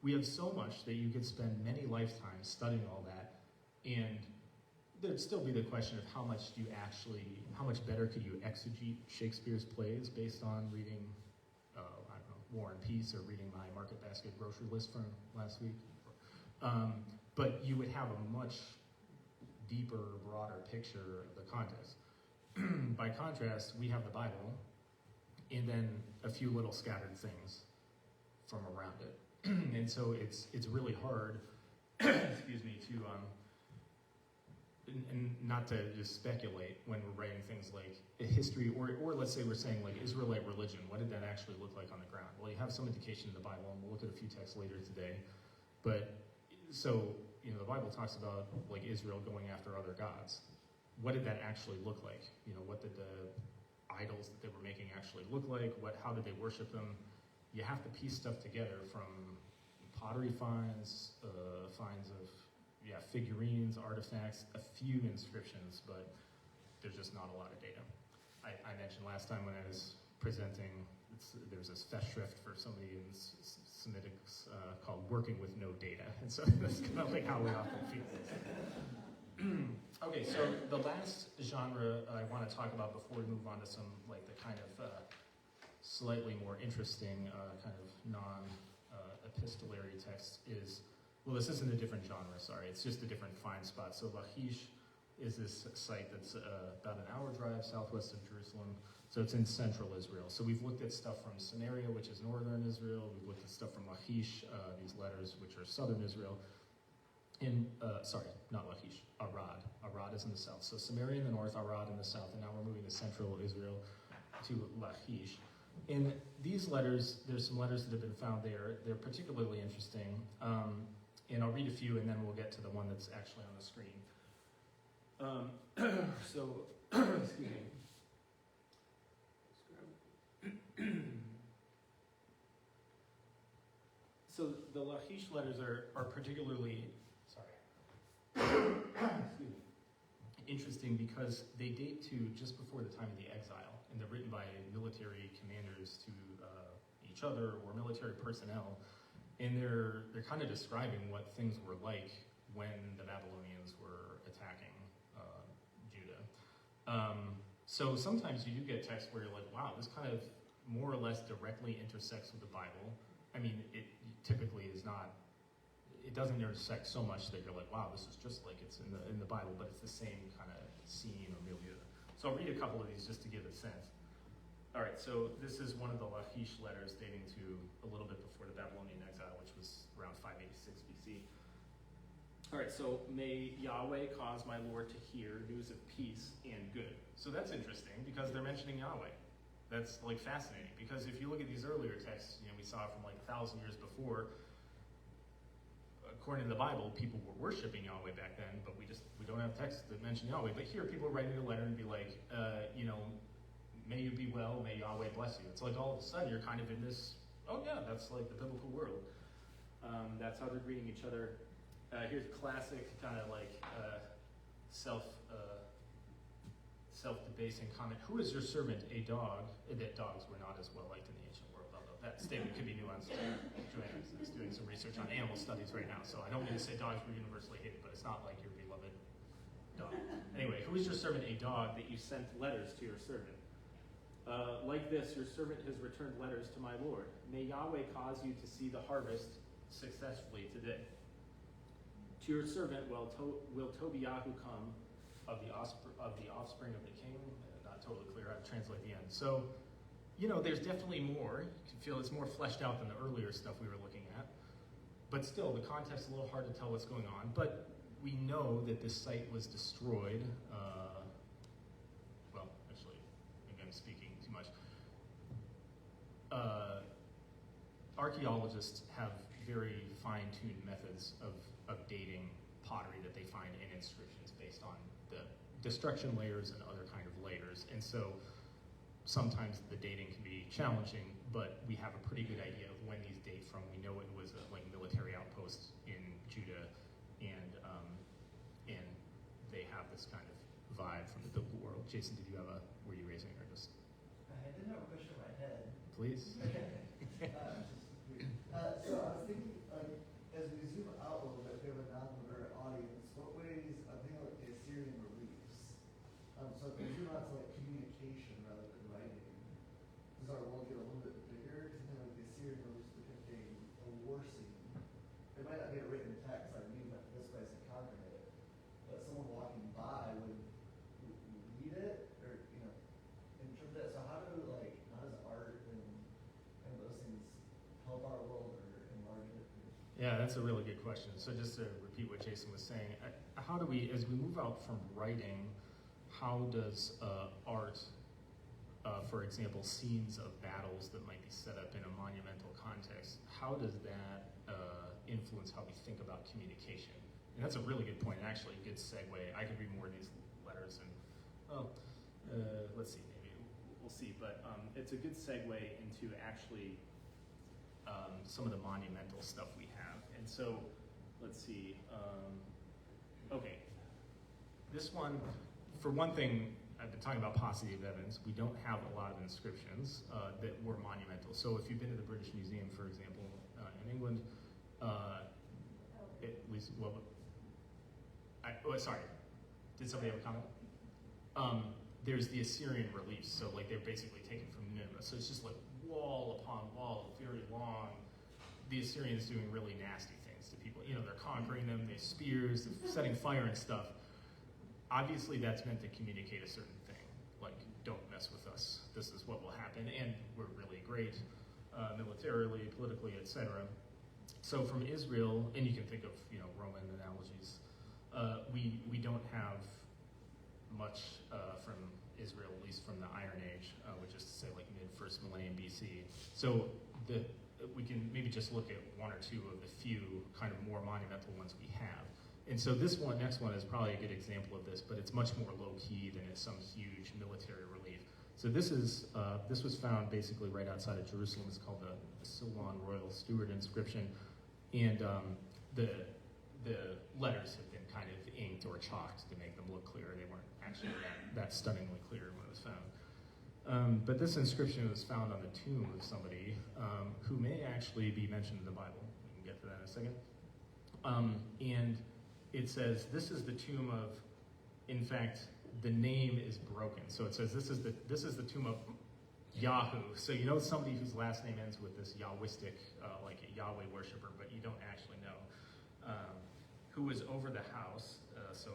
We have so much that you could spend many lifetimes studying all that, and there'd still be the question of how much better could you exegete Shakespeare's plays based on reading, War and Peace, or reading my Market Basket grocery list from last week. But you would have a much deeper, broader picture of the context. By contrast, we have the Bible, and then a few little scattered things from around it. And so it's really hard, excuse me, to and not to just speculate when we're writing things like a history, or let's say we're saying like Israelite religion, what did that actually look like on the ground? Well, you have some indication in the Bible, and we'll look at a few texts later today. But so, the Bible talks about like Israel going after other gods. What did that actually look like? What did the idols that they were making actually look like? How did they worship them? You have to piece stuff together from pottery finds, finds of figurines, artifacts, a few inscriptions, but there's just not a lot of data. I mentioned last time when I was presenting, there's this festschrift for somebody in Semitics called "Working with No Data," and so that's kind of like how we often feel. Okay, so the last genre I want to talk about before we move on to some like the kind of slightly more interesting kind of non-epistolary text is, well, this isn't a different genre, sorry, it's just a different fine spot. So Lachish is this site that's about an hour drive southwest of Jerusalem. So it's in central Israel. So we've looked at stuff from Samaria, which is northern Israel. We've looked at stuff from Lachish, these letters, which are southern Israel. Sorry, not Lachish, Arad. Arad is in the south. So Samaria in the north, Arad in the south, and now we're moving to central Israel to Lachish. In these letters, there's some letters that have been found there. They're particularly interesting. And I'll read a few, and then we'll get to the one that's actually on the screen. Excuse me. So the Lachish letters are particularly, excuse me, interesting because they date to just before the time of the exile, and they're written by military commanders to each other or military personnel, and they're kind of describing what things were like when the Babylonians were attacking Judah. So sometimes you do get texts where you're like, wow, this kind of more or less directly intersects with the Bible. I mean, it typically is not, it doesn't intersect so much that you're like, wow, this is just like it's in the Bible, but it's the same kind of scene or milieu. So I'll read a couple of these just to give a sense. All right, so this is one of the Lachish letters dating to a little bit before the Babylonian exile, which was around 586 BC. All right, so may Yahweh cause my Lord to hear news of peace and good. So that's interesting because they're mentioning Yahweh. That's like fascinating because if you look at these earlier texts, we saw from like 1,000 years before, according to the Bible, people were worshiping Yahweh back then, but we don't have texts that mention Yahweh. But here, people are writing a letter and be like, may you be well, may Yahweh bless you. It's like all of a sudden you're kind of in this, oh yeah, that's like the biblical world. That's how they're greeting each other. Here's a classic kind of like self-debasing comment. Who is your servant, a dog? That dogs were not as well liked in the ancient world, although that statement could be nuanced. Joanna is doing some research on animal studies right now, so I don't mean to say dogs were universally hated, but it's not like your beloved dog. Anyway, who is your servant, a dog, that you sent letters to your servant? Like this, your servant has returned letters to my Lord. May Yahweh cause you to see the harvest successfully today. To your servant will Tobiyahu come of the offspring of the king. Not totally clear how to translate the end. So, there's definitely more. You can feel it's more fleshed out than the earlier stuff we were looking at. But still, the context is a little hard to tell what's going on. But we know that this site was destroyed. Well, actually, maybe I'm speaking too much. Archaeologists have very fine-tuned methods of dating pottery that they find in inscriptions based on the destruction layers and other kind of layers. And so sometimes the dating can be challenging, but we have a pretty good idea of when these date from. We know it was a military outpost in Judah, and they have this kind of vibe from the biblical world. Jason, were you raising or just? I didn't have a question in my head. Please. So I was thinking, as we zoom out a little bit, we have a non-literate audience. What ways, I'm thinking like the Assyrian reliefs. So if we zoom out to communication rather than writing, does our world get a little bit bigger? Because like the Assyrian reliefs depicting a war scene. It might not be a written text, like we went to this place and conquered it, but someone walking by would read it or interpret it. So how does art and those things help our world or enlarge it? Yeah, that's a really good question. So just to repeat what Jason was saying, how do we, as we move out from writing, how does art, for example, scenes of battles that might be set up in a monumental context, how does that influence how we think about communication? And that's a really good point, and actually a good segue. I could read more of these letters, and let's see, maybe we'll see. But it's a good segue into actually some of the monumental stuff we have. And so, let's see. Okay, this one, for one thing, I've been talking about paucity of evidence. We don't have a lot of inscriptions that were monumental. So if you've been to the British Museum, for example, in England, sorry, did somebody have a comment? There's the Assyrian reliefs, so they're basically taken from Nineveh. So it's just wall upon wall, very long. The Assyrians doing really nasty things to people. They're conquering them, they have spears, they're setting fire and stuff. obviously that's meant to communicate a certain thing, like don't mess with us. This is what will happen, and we're really great militarily, politically, etc. So from Israel, and you can think of Roman analogies, we don't have much from Israel, at least from the Iron Age, which is to say like mid-first millennium BC. So we can maybe just look at one or two of the few kind of more monumental ones we have. And so this next one is probably a good example of this, but it's much more low-key than it's some huge military relief. So this was found basically right outside of Jerusalem. It's called the Silwan Royal Steward inscription, and the letters have been kind of inked or chalked to make them look clear. They weren't actually that stunningly clear when it was found. But this inscription was found on the tomb of somebody who may actually be mentioned in the Bible. We can get to that in a second. And it says, this is the tomb of, in fact, the name is broken. So it says, this is the tomb of Yahoo. So you know somebody whose last name ends with this Yahwistic, like a Yahweh worshiper, but you don't actually know, who was over the house. So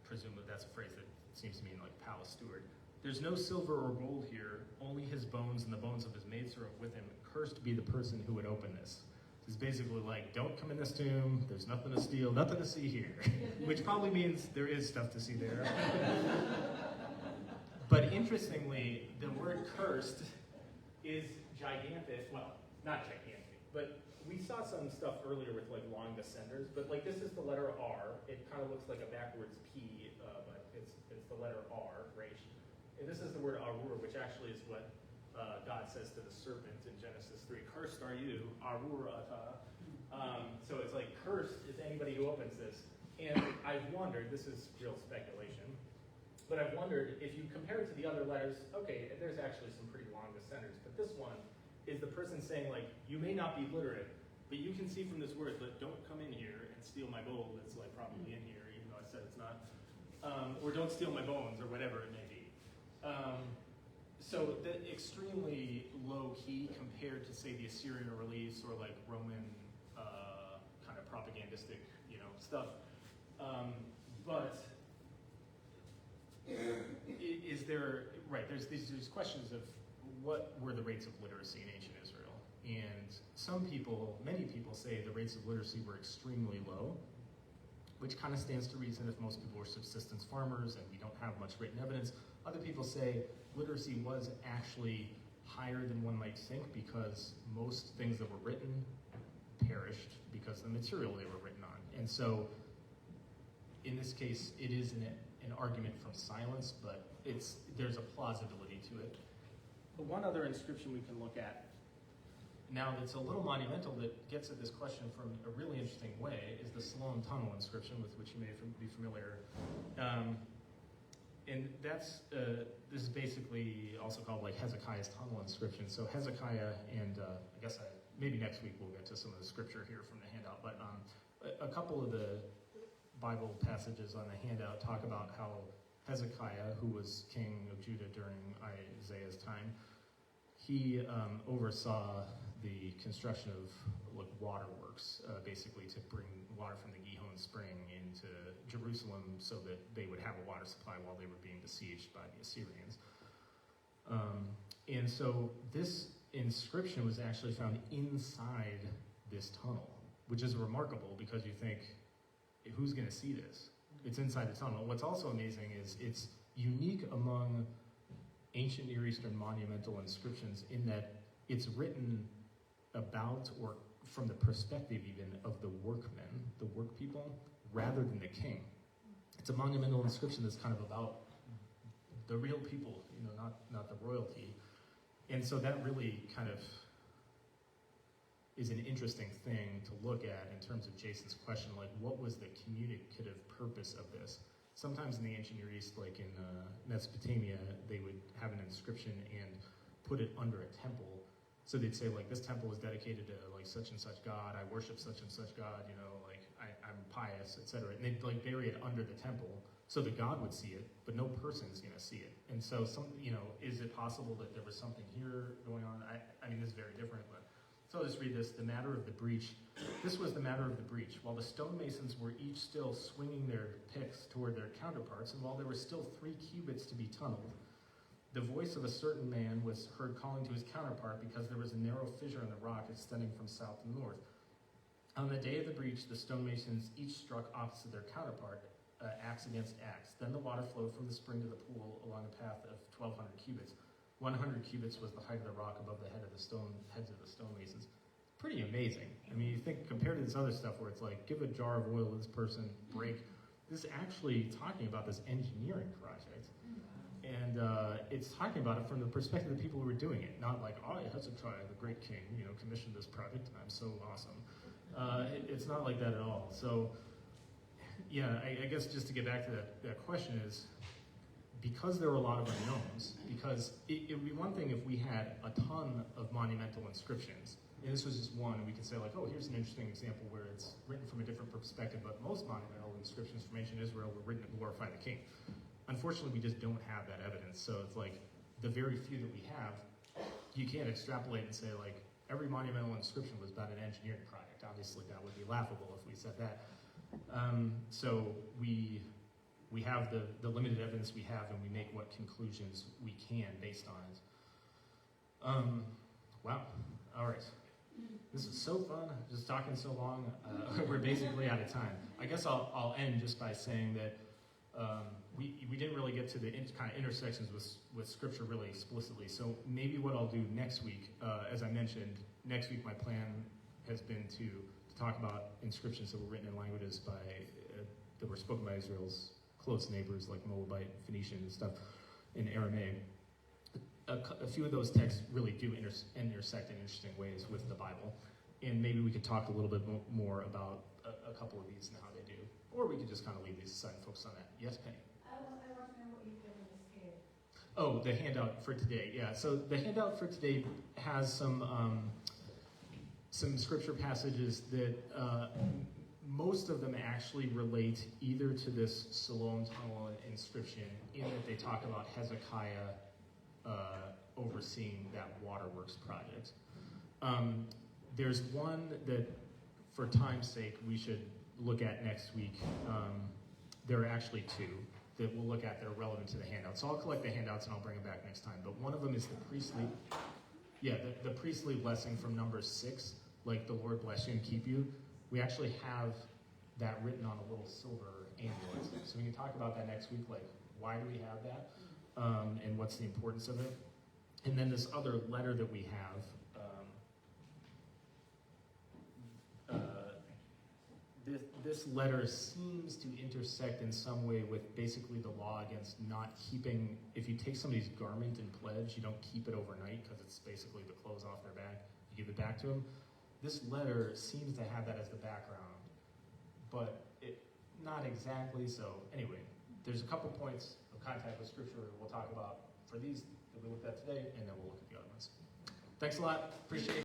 presumably that's a phrase that seems to mean like palace steward. There's no silver or gold here, only his bones and the bones of his maidservant with him. Cursed be the person who would open this. It's basically like, don't come in this tomb, there's nothing to steal, nothing to see here. Which probably means there is stuff to see there. But interestingly, the word cursed is gigantic, well, not gigantic, but we saw some stuff earlier with like long descenders, but like this is the letter R. It kind of looks like a backwards P, but it's the letter R, Resh. And this is the word Arur, which actually is what God says to the serpent in Genesis 3. Cursed are you, Arur ata. So it's like, cursed is anybody who opens this. And I've wondered, this is real speculation, but I've wondered if you compare it to the other letters, okay, there's actually some pretty long descenders, but this one is the person saying like, you may not be literate, but you can see from this word that don't come in here and steal my gold that's like probably in here, even though I said it's not. Or don't steal my bones, or whatever it may be. So the extremely low key compared to say the Assyrian reliefs or like Roman kind of propagandistic, stuff. But is there, right, there's these questions of what were the rates of literacy in ancient Israel? And many people say the rates of literacy were extremely low, which kind of stands to reason if most people were subsistence farmers and we don't have much written evidence. Other people say literacy was actually higher than one might think because most things that were written perished because of the material they were written on. And so in this case, it is an argument from silence, but there's a plausibility to it. But one other inscription we can look at now that's a little monumental that gets at this question from a really interesting way is the Siloam Tunnel inscription, with which you may be familiar. And this is basically also called like Hezekiah's Tunnel inscription. So Hezekiah, and I guess maybe next week we'll get to some of the scripture here from the handout, but a couple of the Bible passages on the handout talk about how Hezekiah, who was king of Judah during Isaiah's time, he oversaw the construction of like waterworks, basically to bring water from the Gihon spring into Jerusalem so that they would have a water supply while they were being besieged by the Assyrians. And so this inscription was actually found inside this tunnel, which is remarkable because you think, who's going to see this? It's inside the tunnel. What's also amazing is it's unique among ancient Near Eastern monumental inscriptions in that it's written about or from the perspective even of the workmen, the work people, rather than the king. It's a monumental inscription that's kind of about the real people, not the royalty. And so that really kind of is an interesting thing to look at in terms of Jason's question, like what was the communicative purpose of this? Sometimes in the ancient Near East, like in Mesopotamia, they would have an inscription and put it under a temple. So they'd say like, this temple is dedicated to like such and such God, I worship such and such God, like I'm pious, etc. And they'd like bury it under the temple so that God would see it, but no person's gonna see it. And so is it possible that there was something here going on? I mean, this is very different, but So I'll just read this. The matter of the breach. This was the matter of the breach. While the stonemasons were each still swinging their picks toward their counterparts, and while there were still 3 cubits to be tunneled, the voice of a certain man was heard calling to his counterpart, because there was a narrow fissure in the rock extending from south to north. On the day of the breach, the stonemasons each struck opposite their counterpart, axe against axe. Then the water flowed from the spring to the pool along a path of 1,200 cubits. 100 cubits was the height of the rock above the heads of the stonemasons. Pretty amazing. I mean, you think, compared to this other stuff where it's like, give a jar of oil to this person, break. This is actually talking about this engineering project. And it's talking about it from the perspective of the people who were doing it. Not like, oh, Hezekiah, the great king, commissioned this project, and I'm so awesome. It's not like that at all. So, yeah, I guess just to get back to that question is, because there were a lot of unknowns, because it would be one thing if we had a ton of monumental inscriptions, and this was just one, and we could say like, oh, here's an interesting example where it's written from a different perspective, but most monumental inscriptions from ancient Israel were written to glorify the king. Unfortunately, we just don't have that evidence, so it's like, the very few that we have, you can't extrapolate and say like, every monumental inscription was about an engineering project. Obviously, that would be laughable if we said that. So we have the limited evidence we have, and we make what conclusions we can based on it. Wow. All right. This is so fun. Just talking so long. We're basically out of time. I guess I'll end just by saying that we didn't really get to the kind of intersections with Scripture really explicitly. So maybe what I'll do next week, as I mentioned, next week my plan has been to talk about inscriptions that were written in languages that were spoken by Israel's close neighbors like Moabite, Phoenician, and stuff in Aramaic. A few of those texts really do intersect in interesting ways with the Bible, and maybe we could talk a little bit more about a couple of these and how they do, or we could just kind of leave these aside and focus on that. Yes, Penny? I want to know what you've given this kid. Oh, the handout for today. Yeah, so the handout for today has some scripture passages that most of them actually relate either to this Siloam Tunnel inscription, in that they talk about Hezekiah overseeing that waterworks project. There's one that, for time's sake, we should look at next week. There are actually 2 that we'll look at that are relevant to the handout. So I'll collect the handouts and I'll bring them back next time. But one of them is the priestly, the priestly blessing from Numbers 6, like the Lord bless you and keep you. We actually have that written on a little silver amulet. So we can talk about that next week, like why do we have that, and what's the importance of it. And then this other letter that we have, this letter seems to intersect in some way with basically the law against not keeping, if you take somebody's garment and pledge, you don't keep it overnight because it's basically the clothes off their back, you give it back to them. This letter seems to have that as the background, but not exactly. So anyway, there's a couple points of contact with Scripture we'll talk about for these that we looked at today, and then we'll look at the other ones. Thanks a lot. Appreciate it.